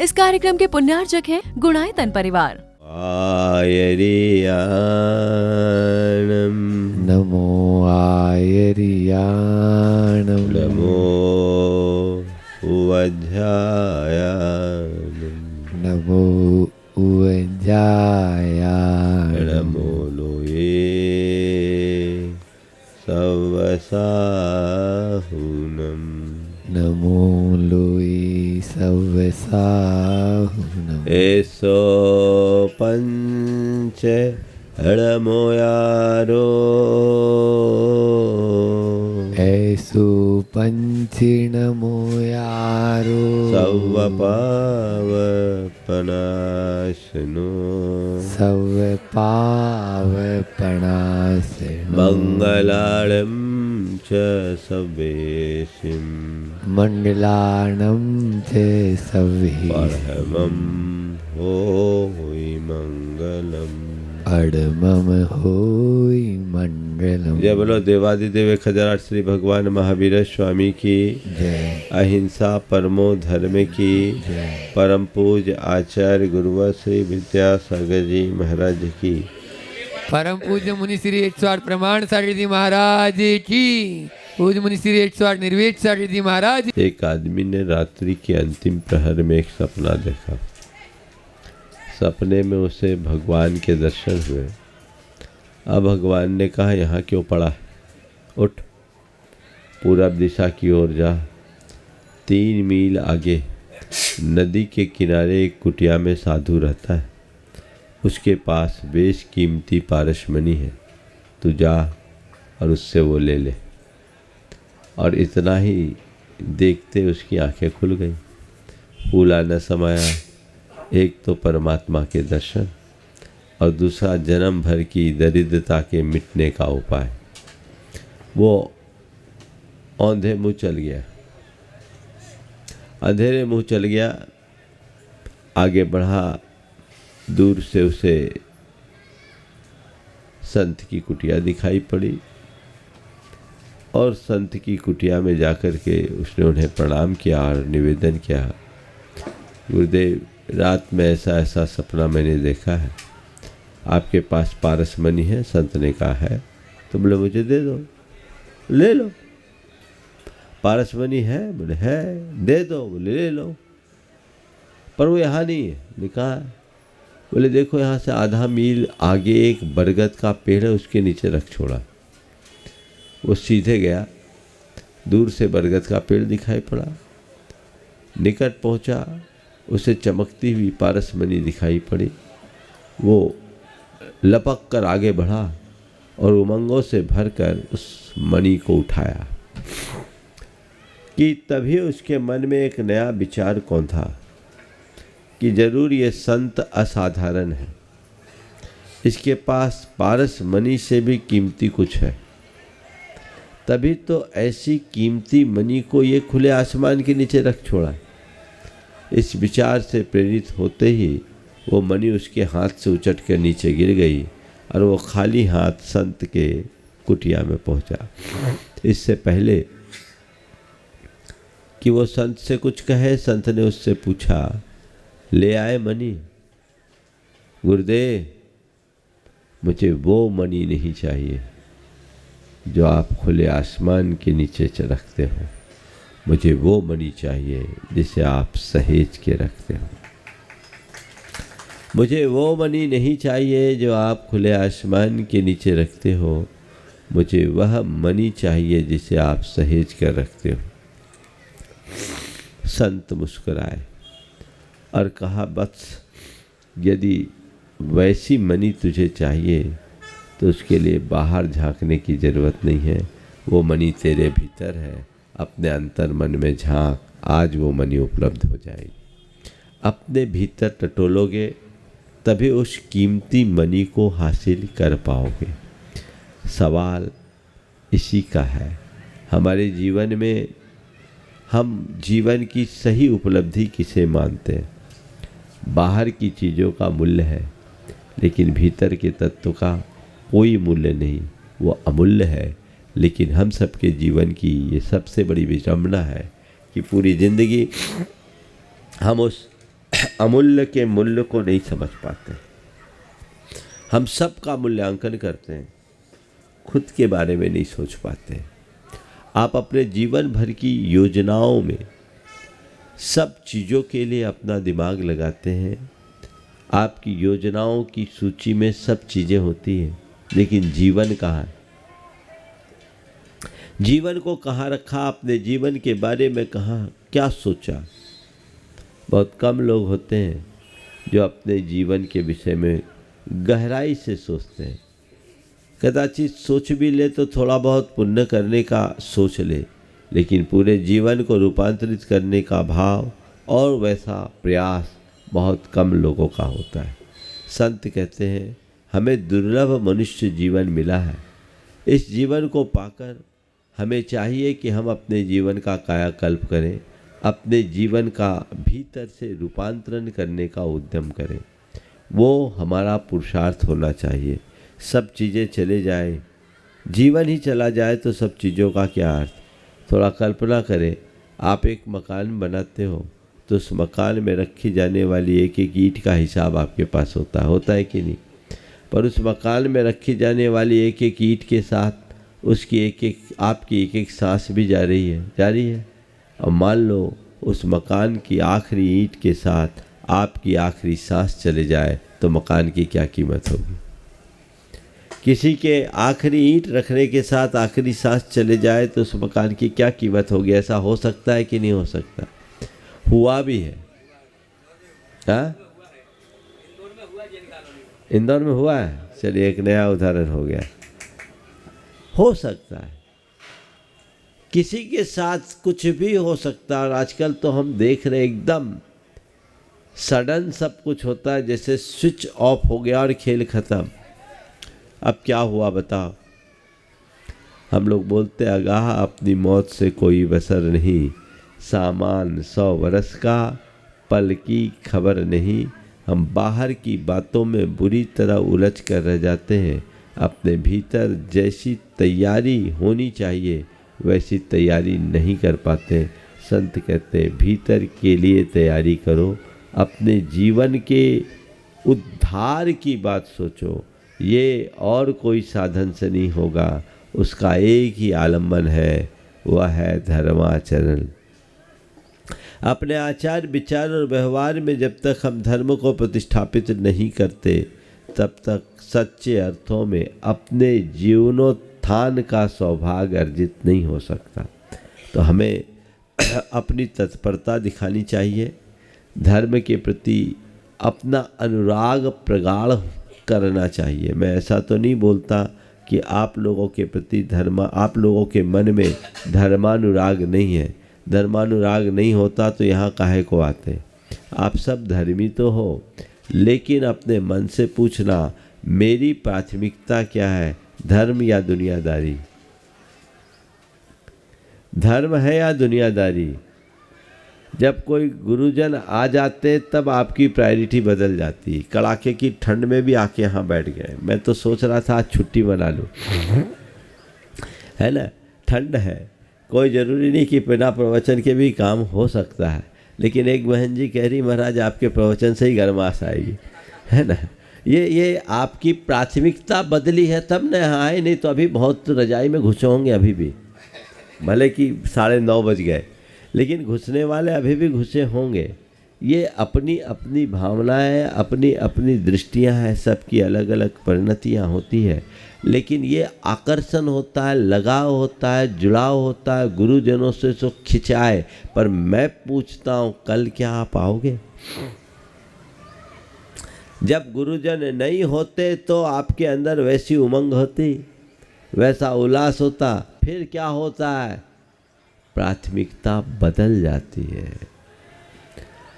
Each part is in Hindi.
इस कार्यक्रम के पुण्यार्चक हैं गुणायतन परिवार। आयरियाणं नमो आयरियाणं नमो उवध्यायाणं नमो उवध्यायाणं नमो लोये सवसाहुनं नमो लोई सवसाहुनं एसो पंच हळमोयारो ऐसु पंचिणमोयारो सवपावपनाशनो सवपावपणासनो मङ्गलाळं च सवेशिं मण्डलानं च सवे परमं होयि मङ्गलम् अडमम होई मंगलम। जय बोलो देवादिदेव खजराट श्री भगवान महावीर स्वामी की जय। अहिंसा परमो धर्म की जय। परम पूज्य आचार्य गुरुवर श्री विद्यासागर जी महाराज की परम पूज्य मुनि श्री 108 प्रमाण सागर जी महाराज की पूज्य मुनि श्री 108 निर्वेद सागर जी महाराज। एक आदमी ने रात्रि के अंतिम प्रहर में एक सपना देखा। सपने में उसे भगवान के दर्शन हुए। अब भगवान ने कहा, यहाँ क्यों पड़ा है, उठ पूरब दिशा की ओर जा। 3 मील आगे नदी के किनारे एक कुटिया में साधु रहता है। उसके पास बेश कीमती पारसमणि है, तू जा और उससे वो ले ले। और इतना ही देखते उसकी आंखें खुल गई। फूला न समाया, एक तो परमात्मा के दर्शन और दूसरा जन्म भर की दरिद्रता के मिटने का उपाय। वो औंधे मुँह चल गया, अंधेरे मुँह चल गया। आगे बढ़ा, दूर से उसे संत की कुटिया दिखाई पड़ी और संत की कुटिया में जाकर के उसने उन्हें प्रणाम किया और निवेदन किया, गुरुदेव रात में ऐसा ऐसा सपना मैंने देखा है, आपके पास पारसमणि है? संत ने कहा है। तो बोले मुझे दे दो, ले लो। पारसमणि है? बोले है। दे दो? बोले ले लो। पर वो यहाँ नहीं है। लिखा, बोले देखो यहाँ से आधा मील आगे एक बरगद का पेड़ है, उसके नीचे रख छोड़ा। वो सीधे गया, दूर से बरगद का पेड़ दिखाई पड़ा। निकट पहुँचा, उसे चमकती हुई पारसमणि दिखाई पड़ी। वो लपक कर आगे बढ़ा और उमंगों से भरकर उस मणि को उठाया कि तभी उसके मन में एक नया विचार कौन था कि जरूर ये संत असाधारण है, इसके पास पारसमणि से भी कीमती कुछ है। तभी तो ऐसी कीमती मणि को ये खुले आसमान के नीचे रख छोड़ा। इस विचार से प्रेरित होते ही वो मणि उसके हाथ से उचट कर नीचे गिर गई और वो खाली हाथ संत के कुटिया में पहुंचा। इससे पहले कि वो संत से कुछ कहे, संत ने उससे पूछा, ले आए मणि? गुरुदेव मुझे वो मणि नहीं चाहिए जो आप खुले आसमान के नीचे रखते हो। मुझे वो मणि चाहिए जिसे आप सहेज के रखते हो। मुझे वो मणि नहीं चाहिए जो आप खुले आसमान के नीचे रखते हो। मुझे वह मणि चाहिए जिसे आप सहेज कर रखते हो। संत मुस्कुराए और कहा, वत्स यदि वैसी मणि तुझे चाहिए तो उसके लिए बाहर झांकने की ज़रूरत नहीं है। वो मणि तेरे भीतर है। अपने अंतर मन में झांक, आज वो मणि उपलब्ध हो जाएगी। अपने भीतर टटोलोगे तभी उस कीमती मणि को हासिल कर पाओगे। सवाल इसी का है, हमारे जीवन में हम जीवन की सही उपलब्धि किसे मानते हैं? बाहर की चीज़ों का मूल्य है, लेकिन भीतर के तत्व का कोई मूल्य नहीं, वो अमूल्य है। लेकिन हम सबके जीवन की ये सबसे बड़ी विडंबना है कि पूरी ज़िंदगी हम उस अमूल्य के मूल्य को नहीं समझ पाते। हम सब का मूल्यांकन करते हैं, खुद के बारे में नहीं सोच पाते। आप अपने जीवन भर की योजनाओं में सब चीज़ों के लिए अपना दिमाग लगाते हैं। आपकी योजनाओं की सूची में सब चीज़ें होती हैं, लेकिन जीवन कहाँ है? जीवन को कहाँ रखा? अपने जीवन के बारे में कहाँ क्या सोचा? बहुत कम लोग होते हैं जो अपने जीवन के विषय में गहराई से सोचते हैं। कदाचित सोच भी ले तो थोड़ा बहुत पुण्य करने का सोच ले, लेकिन पूरे जीवन को रूपांतरित करने का भाव और वैसा प्रयास बहुत कम लोगों का होता है। संत कहते हैं हमें दुर्लभ मनुष्य जीवन मिला है। इस जीवन को पाकर हमें चाहिए कि हम अपने जीवन का कायाकल्प करें, अपने जीवन का भीतर से रूपांतरण करने का उद्यम करें। वो हमारा पुरुषार्थ होना चाहिए। सब चीज़ें चले जाए, जीवन ही चला जाए तो सब चीज़ों का क्या अर्थ? थोड़ा कल्पना करें, आप एक मकान बनाते हो तो उस मकान में रखी जाने वाली एक एक ईंट का हिसाब आपके पास होता है कि नहीं? पर उस मकान में रखी जाने वाली एक एक ईंट के साथ उसकी आपकी एक एक सांस भी जा रही है। और मान लो उस मकान की आखिरी ईंट के साथ आपकी आखिरी सांस चले जाए तो मकान की क्या कीमत होगी? किसी के आखिरी ईंट रखने के साथ आखिरी सांस चले जाए तो उस मकान की क्या कीमत होगी? ऐसा हो सकता है कि नहीं हो सकता? हुआ भी है। हाँ, इंदौर में हुआ है। चलिए, एक नया उदाहरण हो गया। हो सकता है, किसी के साथ कुछ भी हो सकता है। और आजकल तो हम देख रहे एकदम सडन सब कुछ होता है, जैसे स्विच ऑफ हो गया और खेल खत्म। अब क्या हुआ बताओ? हम लोग बोलते आगाह अपनी मौत से कोई बसर नहीं, सामान 100 बरस का, पल की खबर नहीं। हम बाहर की बातों में बुरी तरह उलझ कर रह जाते हैं। अपने भीतर जैसी तैयारी होनी चाहिए वैसी तैयारी नहीं कर पाते। संत कहते हैं भीतर के लिए तैयारी करो, अपने जीवन के उद्धार की बात सोचो। ये और कोई साधन से नहीं होगा, उसका एक ही आलम्बन है, वह है धर्माचरण। अपने आचार विचार और व्यवहार में जब तक हम धर्म को प्रतिष्ठापित नहीं करते तब तक सच्चे अर्थों में अपने जीवनोत्थान का सौभाग्य अर्जित नहीं हो सकता। तो हमें अपनी तत्परता दिखानी चाहिए, धर्म के प्रति अपना अनुराग प्रगाढ़ करना चाहिए। मैं ऐसा तो नहीं बोलता कि आप लोगों के प्रति आप लोगों के मन में धर्मानुराग नहीं है। धर्मानुराग नहीं होता तो यहाँ काहे को आते? आप सब धर्मी तो हो, लेकिन अपने मन से पूछना मेरी प्राथमिकता क्या है, धर्म या दुनियादारी? धर्म है या दुनियादारी? जब कोई गुरुजन आ जाते तब आपकी प्रायोरिटी बदल जाती। कड़ाके की ठंड में भी आके यहाँ बैठ गए। मैं तो सोच रहा था आज छुट्टी मना लूँ, है ना? ठंड है, कोई ज़रूरी नहीं कि बिना प्रवचन के भी काम हो सकता है। लेकिन एक बहन जी कह रही महाराज आपके प्रवचन से ही गर्माश आएगी, है ना? ये आपकी प्राथमिकता बदली है तब न यहाँ आए, नहीं तो अभी बहुत रजाई में घुसे होंगे अभी भी। भले कि 9:30 बज गए, लेकिन घुसने वाले अभी भी घुसे होंगे। ये अपनी अपनी भावनाएं, अपनी अपनी दृष्टियां हैं, सबकी अलग अलग परिणतियां होती है। लेकिन ये आकर्षण होता है, लगाव होता है, जुड़ाव होता है गुरुजनों से जो खिंचाए। पर मैं पूछता हूँ कल क्या आप आओगे? जब गुरुजन नहीं होते तो आपके अंदर वैसी उमंग होती, वैसा उल्लास होता, फिर क्या होता है? प्राथमिकता बदल जाती है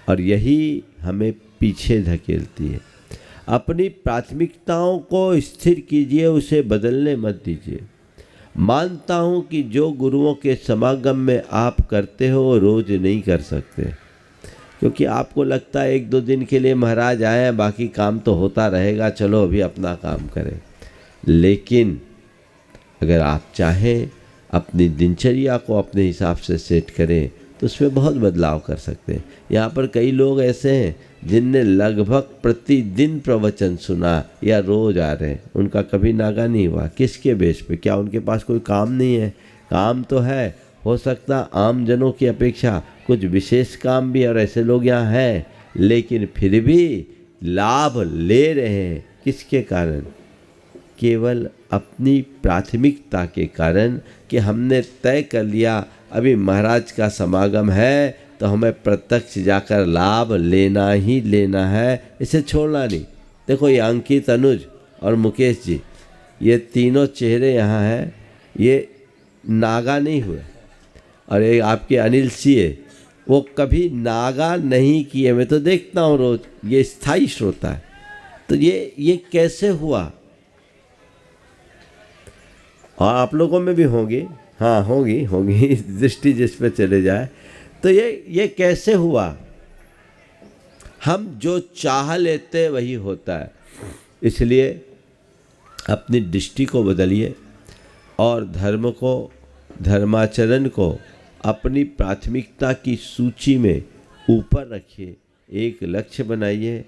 और यही हमें पीछे धकेलती है। अपनी प्राथमिकताओं को स्थिर कीजिए, उसे बदलने मत दीजिए। मानता हूँ कि जो गुरुओं के समागम में आप करते हो वो रोज़ नहीं कर सकते, क्योंकि आपको लगता है 1-2 दिन के लिए महाराज आए हैं, बाकी काम तो होता रहेगा, चलो अभी अपना काम करें। लेकिन अगर आप चाहें अपनी दिनचर्या को अपने हिसाब से सेट करें तो उसमें बहुत बदलाव कर सकते हैं। यहाँ पर कई लोग ऐसे हैं जिनने लगभग प्रतिदिन प्रवचन सुना या रोज आ रहे हैं, उनका कभी नागा नहीं हुआ। किसके बेस पे? क्या उनके पास कोई काम नहीं है? काम तो है, हो सकता आम जनों की अपेक्षा कुछ विशेष काम भी, और ऐसे लोग यहाँ हैं, लेकिन फिर भी लाभ ले रहे हैं। किसके कारण? केवल अपनी प्राथमिकता के कारण कि हमने तय कर लिया अभी महाराज का समागम है तो हमें प्रत्यक्ष जाकर लाभ लेना ही लेना है, इसे छोड़ना नहीं। देखो ये अंकित, अनुज और मुकेश जी, ये तीनों चेहरे यहाँ हैं, ये नागा नहीं हुए। और ये आपके अनिल सीए, वो कभी नागा नहीं किए। मैं तो देखता हूँ रोज, ये स्थायी श्रोता है। तो ये कैसे हुआ? और आप लोगों में भी होंगी, हाँ होंगी दृष्टि जिस पे चले जाए। तो ये कैसे हुआ? हम जो चाह लेते वही होता है। इसलिए अपनी दृष्टि को बदलिए और धर्म को, धर्माचरण को अपनी प्राथमिकता की सूची में ऊपर रखिए। एक लक्ष्य बनाइए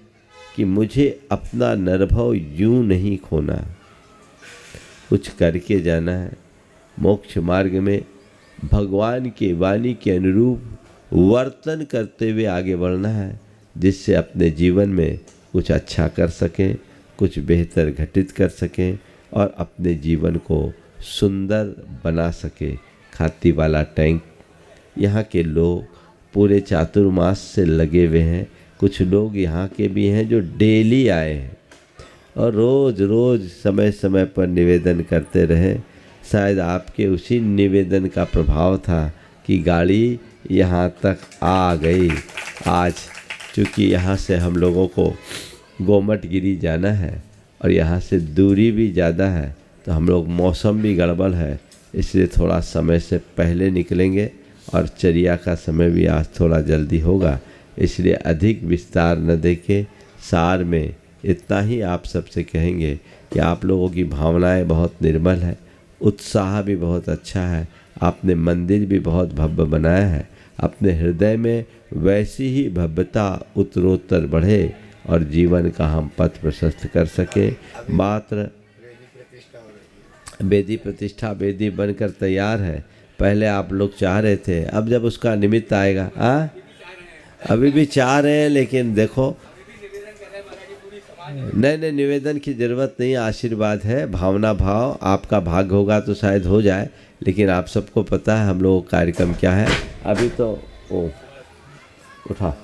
कि मुझे अपना निर्भव यूं नहीं खोना, कुछ करके जाना है। मोक्ष मार्ग में भगवान के वाणी के अनुरूप वर्तन करते हुए आगे बढ़ना है, जिससे अपने जीवन में कुछ अच्छा कर सकें, कुछ बेहतर घटित कर सकें और अपने जीवन को सुंदर बना सके। खाती वाला टैंक, यहाँ के लोग पूरे चातुर्मास से लगे हुए हैं। कुछ लोग यहाँ के भी हैं जो डेली आए हैं और रोज़ रोज़ समय समय पर निवेदन करते रहे। शायद आपके उसी निवेदन का प्रभाव था कि गाड़ी यहाँ तक आ गई। आज चूँकि यहाँ से हम लोगों को गोमटगिरी जाना है और यहाँ से दूरी भी ज़्यादा है, तो हम लोग, मौसम भी गड़बड़ है, इसलिए थोड़ा समय से पहले निकलेंगे और चर्या का समय भी आज थोड़ा जल्दी होगा। इसलिए अधिक विस्तार न देके सार में इतना ही आप सबसे कहेंगे कि आप लोगों की भावनाएं बहुत निर्मल है, उत्साह भी बहुत अच्छा है, आपने मंदिर भी बहुत भव्य बनाया है। अपने हृदय में वैसी ही भव्यता उत्तरोत्तर बढ़े और जीवन का हम पथ प्रशस्त कर सके। मात्र वेदी प्रतिष्ठा, वेदी बनकर तैयार है। पहले आप लोग चाह रहे थे, अब जब उसका निमित्त आएगा, अभी भी चाह रहे हैं, लेकिन देखो, नहीं निवेदन की ज़रूरत नहीं, आशीर्वाद है, भावना भाव, आपका भाग्य होगा तो शायद हो जाए। लेकिन आप सबको पता है हम लोगों का कार्यक्रम क्या है। अभी तो उठा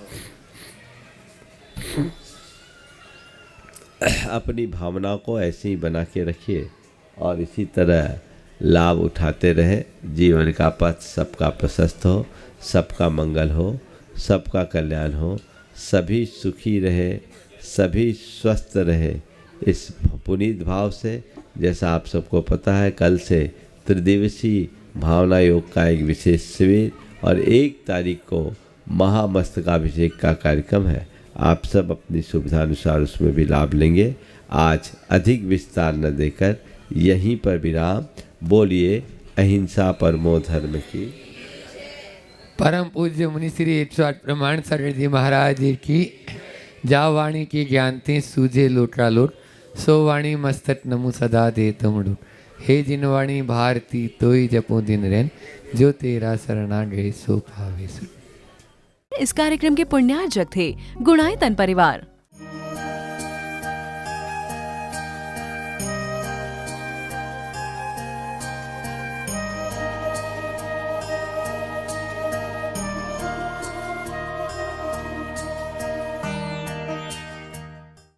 अपनी भावना को ऐसे ही बना के रखिए और इसी तरह लाभ उठाते रहे। जीवन का पथ सबका प्रशस्त हो, सबका मंगल हो, सबका कल्याण हो, सभी सुखी रहे, सभी स्वस्थ रहे। इस पुनीत भाव से, जैसा आप सबको पता है, कल से त्रिदिवसीय भावना योग का एक विशेष शिविर और 1 तारीख को महामस्तकाभिषेक का कार्यक्रम है। आप सब अपनी सुविधानुसार उसमें भी लाभ लेंगे। आज अधिक विस्तार न देकर यहीं पर विराम। बोलिए अहिंसा परमो धर्म की। परम पूज्य मुनि श्री 108 प्रमाण सागर जी महाराज की। जा वाणी की ज्ञानते सूझे लोटा लोट, सो वाणी मस्तक नमु सदा दे तमड़ू। हे जिन वाणी भारती तोई जपो दिन रैन, जो तेरा शरणा गए सो पावे सुन। इस कार्यक्रम के पुण्यार्जक थे गुणायतन परिवार।